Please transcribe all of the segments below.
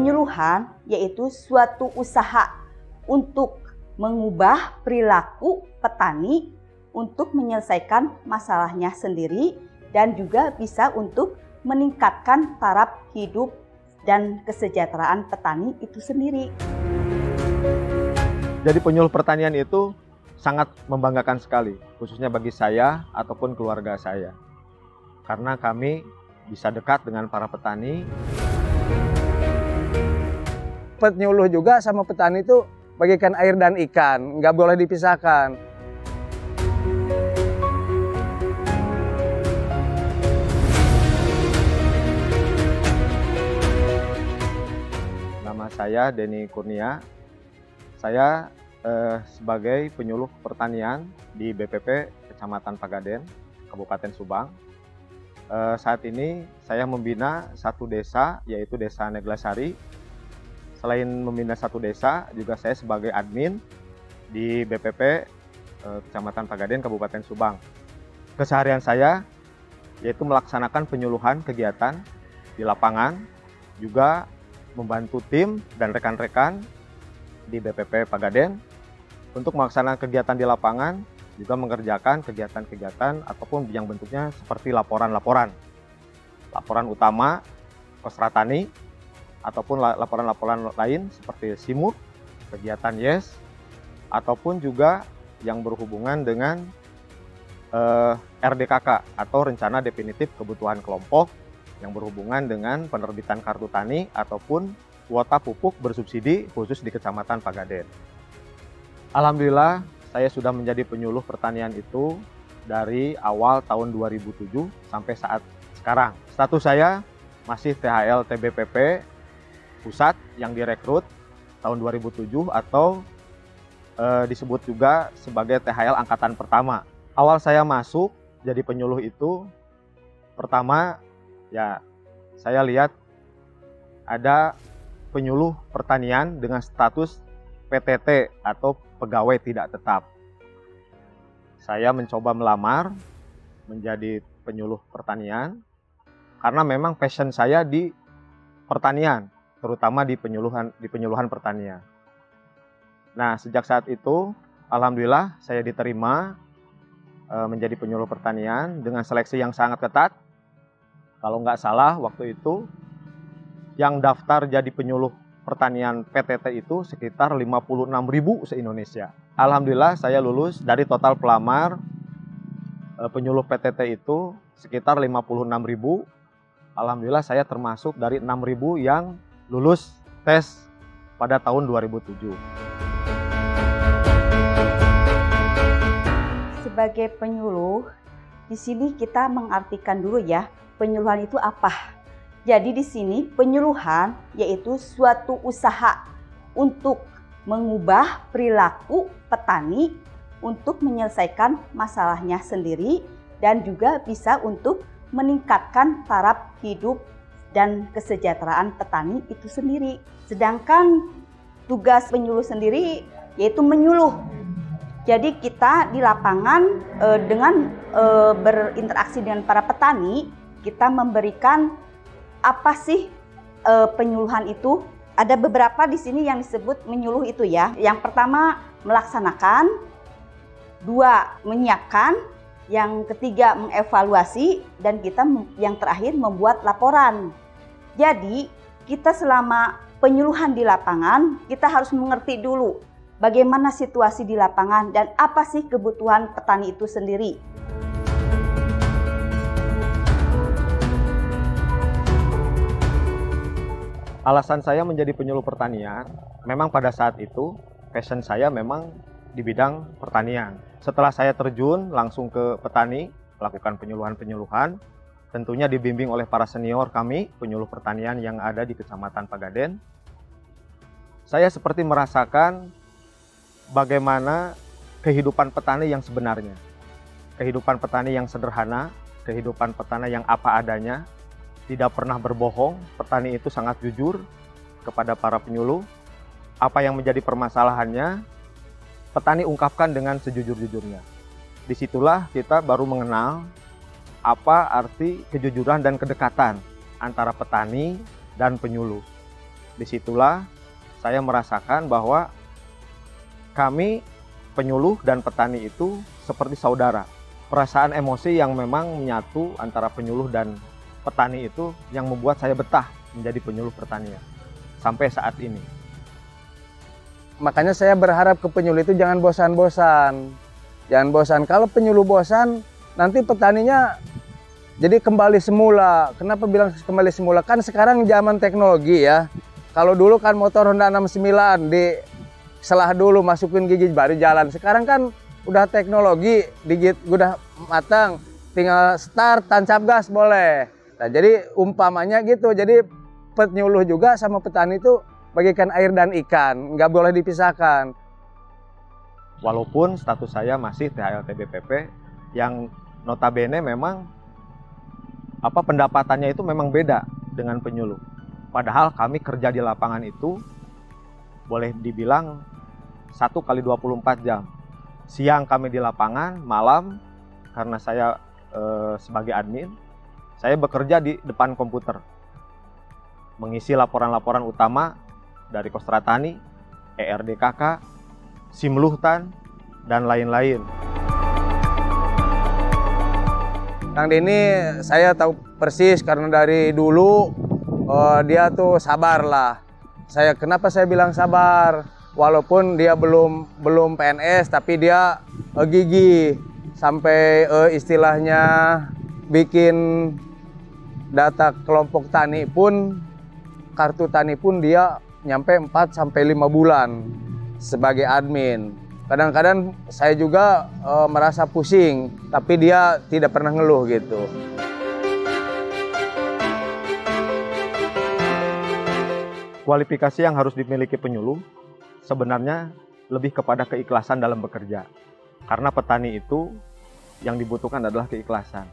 Penyuluhan yaitu suatu usaha untuk mengubah perilaku petani untuk menyelesaikan masalahnya sendiri dan juga bisa untuk meningkatkan taraf hidup dan kesejahteraan petani itu sendiri. Jadi penyuluh pertanian itu sangat membanggakan sekali, khususnya bagi saya ataupun keluarga saya. Karena kami bisa dekat dengan para petani. Penyuluh juga sama petani itu bagikan air dan ikan, nggak boleh dipisahkan. Nama saya Denny Kurnia. Saya sebagai penyuluh pertanian di BPP Kecamatan Pagaden, Kabupaten Subang. Saat ini saya membina satu desa, yaitu Desa Neglasari. Selain membina satu desa, juga saya sebagai admin di BPP Kecamatan Pagaden, Kabupaten Subang. Keseharian saya yaitu melaksanakan penyuluhan kegiatan di lapangan, juga membantu tim dan rekan-rekan di BPP Pagaden untuk melaksanakan kegiatan di lapangan, juga mengerjakan kegiatan-kegiatan ataupun yang bentuknya seperti laporan-laporan. Laporan utama Kosratani, ataupun laporan-laporan lain seperti SIMUT, kegiatan YES, ataupun juga yang berhubungan dengan RDKK atau Rencana Definitif Kebutuhan Kelompok yang berhubungan dengan penerbitan kartu tani ataupun kuota pupuk bersubsidi khusus di Kecamatan Pagaden. Alhamdulillah, saya sudah menjadi penyuluh pertanian itu dari awal tahun 2007 sampai saat sekarang. Status saya masih THL TBPP Pusat yang direkrut tahun 2007 atau disebut juga sebagai THL Angkatan Pertama. Awal saya masuk jadi penyuluh itu, pertama ya saya lihat ada penyuluh pertanian dengan status PTT atau pegawai tidak tetap. Saya mencoba melamar menjadi penyuluh pertanian karena memang passion saya di pertanian, terutama di penyuluhan pertanian. Nah, sejak saat itu, alhamdulillah saya diterima menjadi penyuluh pertanian dengan seleksi yang sangat ketat. Kalau nggak salah, waktu itu yang daftar jadi penyuluh pertanian PTT itu sekitar 56.000 se-Indonesia. Alhamdulillah saya lulus dari total pelamar penyuluh PTT itu sekitar 56.000. Alhamdulillah saya termasuk dari 6.000 yang lulus tes pada tahun 2007. Sebagai penyuluh, di sini kita mengartikan dulu ya, penyuluhan itu apa. Jadi di sini penyuluhan yaitu suatu usaha untuk mengubah perilaku petani untuk menyelesaikan masalahnya sendiri dan juga bisa untuk meningkatkan taraf hidup dan kesejahteraan petani itu sendiri. Sedangkan tugas penyuluh sendiri yaitu menyuluh. Jadi kita di lapangan dengan berinteraksi dengan para petani, kita memberikan apa sih penyuluhan itu. Ada beberapa di sini yang disebut menyuluh itu ya. Yang pertama melaksanakan, dua menyiapkan, yang ketiga mengevaluasi, dan kita yang terakhir membuat laporan. Jadi kita selama penyuluhan di lapangan, kita harus mengerti dulu bagaimana situasi di lapangan dan apa sih kebutuhan petani itu sendiri. Alasan saya menjadi penyuluh pertanian, memang pada saat itu passion saya memang di bidang pertanian. Setelah saya terjun langsung ke petani, melakukan penyuluhan-penyuluhan, tentunya dibimbing oleh para senior kami, penyuluh pertanian yang ada di Kecamatan Pagaden. Saya seperti merasakan bagaimana kehidupan petani yang sebenarnya. Kehidupan petani yang sederhana, kehidupan petani yang apa adanya, tidak pernah berbohong. Petani itu sangat jujur kepada para penyuluh. Apa yang menjadi permasalahannya, petani ungkapkan dengan sejujur-jujurnya. Disitulah kita baru mengenal apa arti kejujuran dan kedekatan antara petani dan penyuluh. Disitulah saya merasakan bahwa kami penyuluh dan petani itu seperti saudara. Perasaan emosi yang memang menyatu antara penyuluh dan petani itu yang membuat saya betah menjadi penyuluh pertanian sampai saat ini. Makanya saya berharap ke penyuluh itu jangan bosan-bosan. Jangan bosan. Kalau penyuluh bosan, nanti petaninya jadi kembali semula. Kenapa bilang kembali semula? Kan sekarang zaman teknologi ya. Kalau dulu kan motor Honda 69 di selah dulu masukin gigi baru jalan. Sekarang kan udah teknologi, digit udah matang, tinggal start, tancap gas boleh. Nah, jadi umpamanya gitu. Jadi penyuluh juga sama petani itu bagaikan air dan ikan, nggak boleh dipisahkan. Walaupun status saya masih THL-TBPP yang notabene memang pendapatannya itu memang beda dengan penyuluh. Padahal kami kerja di lapangan itu boleh dibilang 1 kali 24 jam. Siang kami di lapangan, malam karena saya sebagai admin, saya bekerja di depan komputer. Mengisi laporan-laporan utama dari Kostra Tani, ERDKK, Simluhtan, dan lain-lain. Kang Denny saya tahu persis karena dari dulu dia tuh sabar lah. Kenapa saya bilang sabar? Walaupun dia belum PNS, tapi dia gigih sampai istilahnya bikin data kelompok tani pun, kartu tani pun dia nyampe 4-5 bulan sebagai admin. Kadang-kadang saya juga merasa pusing, tapi dia tidak pernah ngeluh gitu. Kualifikasi yang harus dimiliki penyuluh sebenarnya lebih kepada keikhlasan dalam bekerja. Karena petani itu yang dibutuhkan adalah keikhlasan.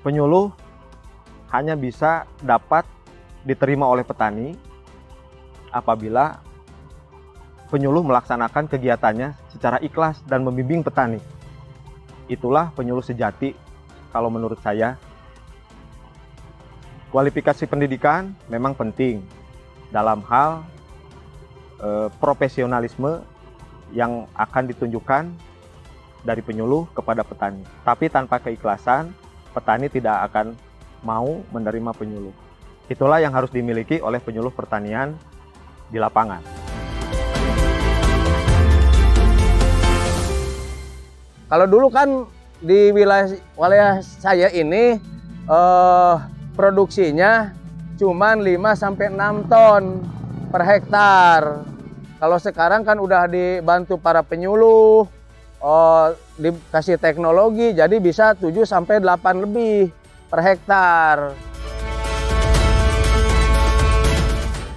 Penyuluh hanya bisa dapat diterima oleh petani apabila penyuluh melaksanakan kegiatannya secara ikhlas dan membimbing petani. Itulah penyuluh sejati kalau menurut saya. Kualifikasi pendidikan memang penting dalam hal profesionalisme yang akan ditunjukkan dari penyuluh kepada petani. Tapi tanpa keikhlasan, petani tidak akan mau menerima penyuluh. Itulah yang harus dimiliki oleh penyuluh pertanian di lapangan. Kalau dulu kan di wilayah saya ini produksinya cuma 5-6 ton per hektar. Kalau sekarang kan udah dibantu para penyuluh, dikasih teknologi, jadi bisa 7-8 lebih per hektar.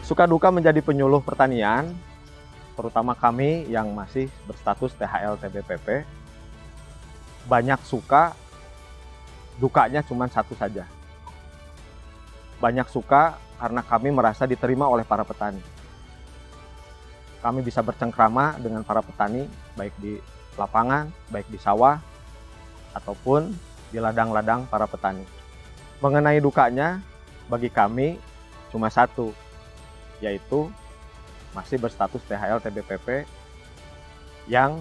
Suka duka menjadi penyuluh pertanian, terutama kami yang masih berstatus THL-TBPP, banyak suka, dukanya cuma satu saja. Banyak suka karena kami merasa diterima oleh para petani. Kami bisa bercengkrama dengan para petani, baik di lapangan, baik di sawah, ataupun di ladang-ladang para petani. Mengenai dukanya, bagi kami cuma satu, yaitu masih berstatus THL-TBPP yang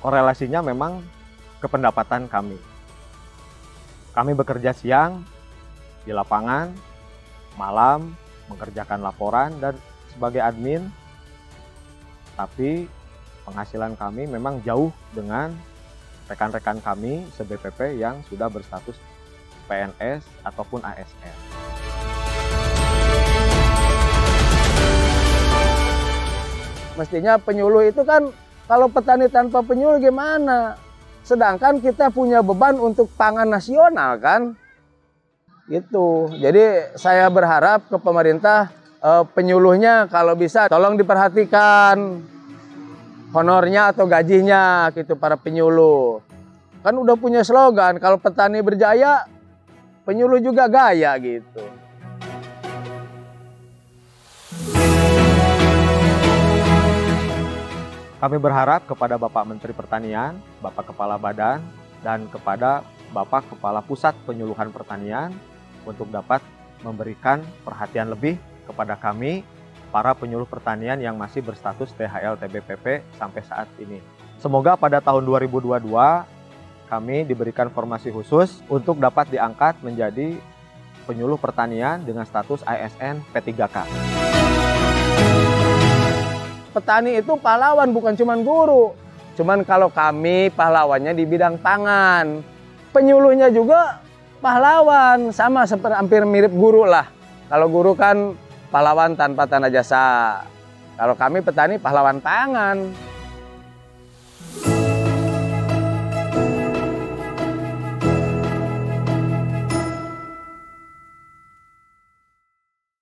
korelasinya memang ke pendapatan kami. Kami bekerja siang di lapangan, malam mengerjakan laporan dan sebagai admin, tapi penghasilan kami memang jauh dengan rekan-rekan kami se-BPP yang sudah berstatus PNS ataupun ASN. Mestinya penyuluh itu kan, kalau petani tanpa penyuluh gimana? Sedangkan kita punya beban untuk pangan nasional kan? Gitu. Jadi saya berharap ke pemerintah, penyuluhnya kalau bisa tolong diperhatikan honornya atau gajinya gitu para penyuluh. Kan udah punya slogan, kalau petani berjaya, penyuluh juga gaya gitu. Kami berharap kepada Bapak Menteri Pertanian, Bapak Kepala Badan, dan kepada Bapak Kepala Pusat Penyuluhan Pertanian untuk dapat memberikan perhatian lebih kepada kami, para penyuluh pertanian yang masih berstatus THL TBPP sampai saat ini. Semoga pada tahun 2022 kami diberikan formasi khusus untuk dapat diangkat menjadi penyuluh pertanian dengan status ASN P3K. Petani itu pahlawan, bukan cuma guru. Cuman kalau kami pahlawannya di bidang pangan. Penyuluhnya juga pahlawan, sama seperti hampir mirip guru lah. Kalau guru kan pahlawan tanpa tanda jasa. Kalau kami petani pahlawan pangan.